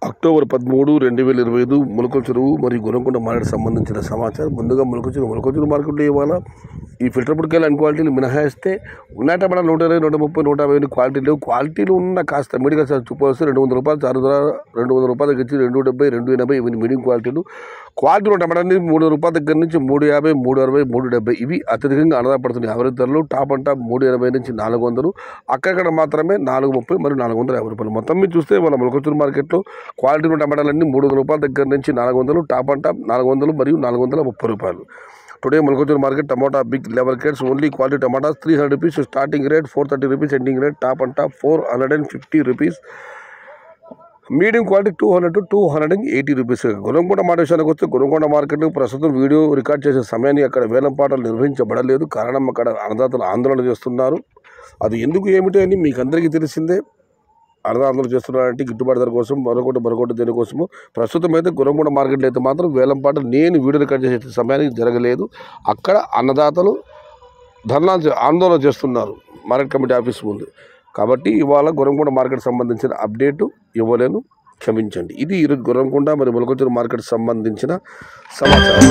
October 13, 2025 ములకల చెరువు మరియు Gorankonda market సంబంధించిన సమాచారం. ముందుగా ములకల చెరువు మార్కెట్లో ఇవాళ ఈ ఫిల్టర్ పుడికాయలు అన్ని క్వాలిటీలు మినహాయిస్తే ఉన్న టమాటా 120, 130, 150 క్వాలిటీలు లేవు. క్వాలిటీలు ఉన్న కాస్త మీడియం చూపోస్తే 200 రూపాయలు, 200 రూపాయల దగ్గర నుంచి 270, 280 ఇవి మీడియం క్వాలిటీలు. క్వాలిటీలు ఉన్న టమాటాని 300 రూపాయల దగ్గర నుంచి 350, 360, 370 ఇవి అత్యధికంగా ఆధారపడుతున్నాయి. యావరేజ్ ధరలు టాప్ అండ్ టాప్ 380 నుంచి 400, అక్కడక్కడ మాత్రమే 430 మరియు 450 రూపాయలు. మొత్తం మీరు చూస్తే మన ములకల చెరువు మార్కెట్లో క్వాలిటీ ఉన్న టమాటాలన్నీ 300 రూపాయల దగ్గర నుంచి 400, టాప్ అండ్ టాప్ 400 మరియు 430 రూపాయలు. Today Mulakala Cheruvu market tomato big level crates only quality tomatoes 300 rupees starting rate, 430 rupees ending rate, top and top 450 rupees, medium quality 200 to 280 rupees. Gorankonda market విషయానికి వస్తే గొరంకొండ మార్కెట్ ప్రస్తుతం వీడియో రికార్డ్ చేసే సమయాన్ని అక్కడ వేలం పాటలు నిర్వహించబడలేదు. కారణం అక్కడ అన్నదాతలు ఆందోళన చేస్తున్నారు. అది ఎందుకు ఏమిటి అని మీకు అందరికీ తెలిసిందే. ఆందోళన చేస్తున్నారంటే గిట్టుబాటు ధర కోసం మరొకటి దేనికోసము. ప్రస్తుతం అయితే గొరంకొండ మార్కెట్లో అయితే మాత్రం వేలం పాటలు నేను వీడియో రికార్డ్ చేసే సమయానికి జరగలేదు. అక్కడ అన్నదాతలు ఆందోళన చేస్తున్నారు మార్కెట్ కమిటీ ఆఫీస్ ముందు. కాబట్టి ఇవాళ గొరంకొండ మార్కెట్ సంబంధించిన అప్డేటు ఇవ్వలేను, క్షమించండి. ఇది ఈరోజు గొరంకొండ మరియు ములకల చెరువు మార్కెట్ సంబంధించిన సమాచారం.